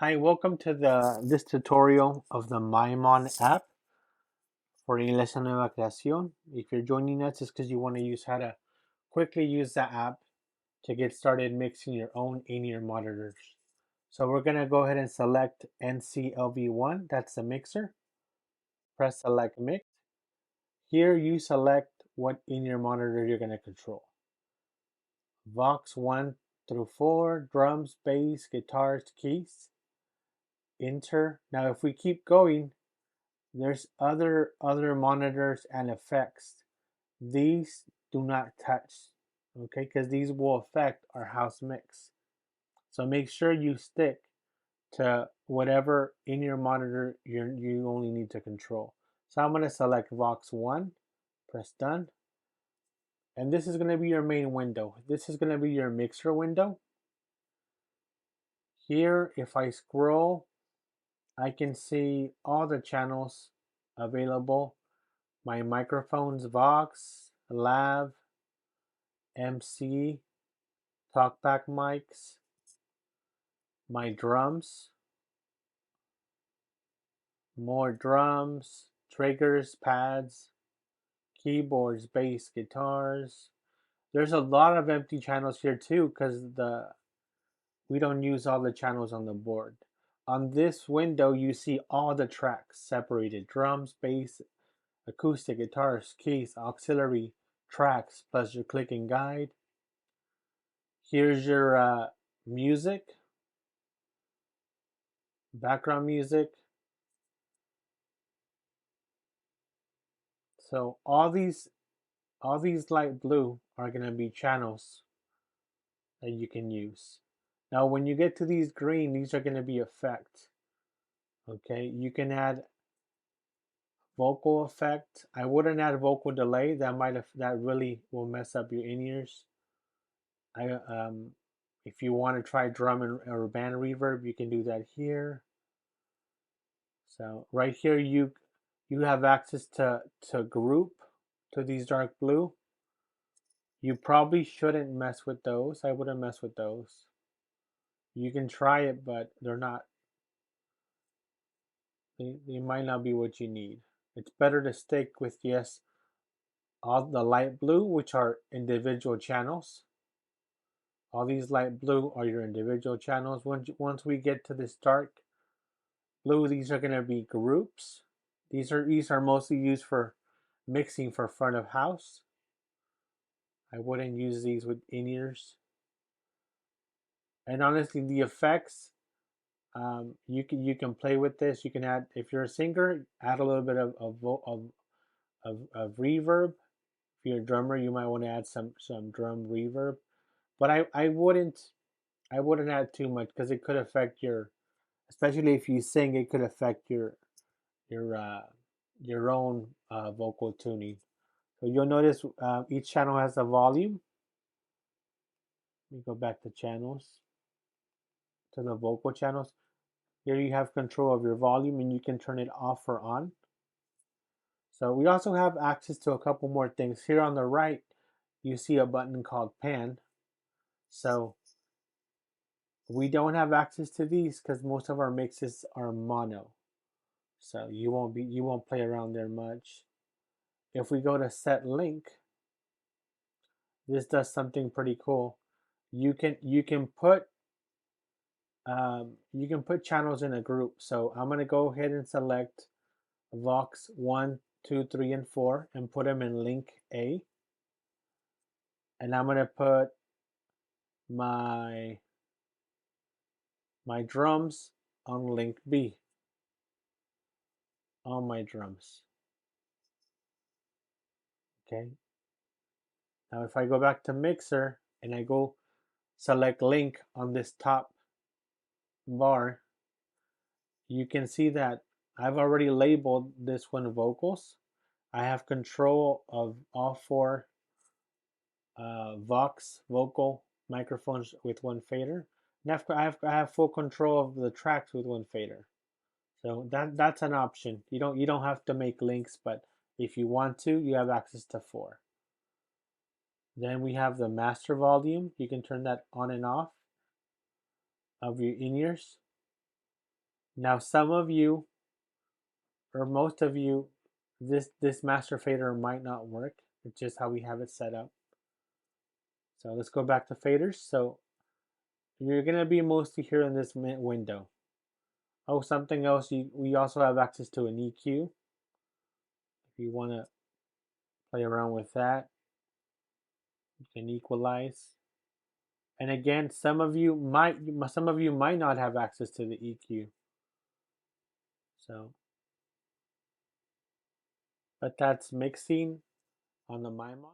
Hi, welcome to this tutorial of the Mon app for Iglesia Nueva Creacion. If you're joining us, it's because you want to use how to quickly use the app to get started mixing your own in-ear monitors. So we're going to go ahead and select NC-LV1, that's the mixer. Press select mix. Here you select what in-ear monitor you're going to control. Vox 1 through 4, drums, bass, guitars, keys. Enter. Now if we keep going, there's other monitors and effects. These do not touch, okay, because these will affect our house mix. So make sure you stick to whatever in-ear monitor you only need to control. So I'm going to select Vox 1, press done, and this is going to be your main window. This is going to be your mixer window. Here, if I scroll, I can see all the channels available. My microphones, Vox, Lav, MC, talkback mics, my drums, more drums, triggers, pads, keyboards, bass, guitars. There's a lot of empty channels here too because we don't use all the channels on the board. On this window, you see all the tracks separated: drums, bass, acoustic, guitars, keys, auxiliary tracks, plus your clicking guide. Here's your music, background music. So all these light blue are going to be channels that you can use. Now when you get to these green, these are going to be effects. Okay, you can add vocal effect. I wouldn't add vocal delay. That really will mess up your in-ears. If you want to try drum or band reverb, you can do that here. So right here you have access to group, to these dark blue. You probably shouldn't mess with those. I wouldn't mess with those. You can try it, but they might not be what you need. It's better to stick with all the light blue, which are individual channels. All these light blue are your individual channels. Once we get to this dark blue, these are going to be groups. These are mostly used for mixing for front of house. I wouldn't use these with in-ears. And honestly, the effects, you can play with this. You can add, if you're a singer, add a little bit of reverb. If you're a drummer, you might want to add some drum reverb. But I wouldn't add too much because it could affect especially if you sing, it could affect your uh, your own vocal tuning. So you'll notice each channel has a volume. Let me go back to channels, to the vocal channels. Here you have control of your volume and you can turn it off or on. So we also have access to a couple more things. Here on the right, you see a button called pan. So we don't have access to these because most of our mixes are mono. So you won't play around there much. If we go to set link, this does something pretty cool. You can put channels in a group. So I'm gonna go ahead and select Vox 1, 2, 3, and 4 and put them in link A. And I'm gonna put my drums on link B. All my drums. Okay. Now if I go back to mixer and I go select link on this top bar, you can see that I've already labeled this one vocals. I have control of all four Vox vocal microphones with one fader. And I have full control of the tracks with one fader. So that's an option. You don't have to make links, but if you want to, you have access to 4. Then we have the master volume. You can turn that on and off of your in-ears. Now some of you, or most of you, this master fader might not work. It's just how we have it set up. So let's go back to faders. So you're gonna be mostly here in this window. Oh, something else, we also have access to an EQ. If you wanna play around with that, you can equalize. And again, some of you might not have access to the EQ. So, but that's mixing on the My Mon.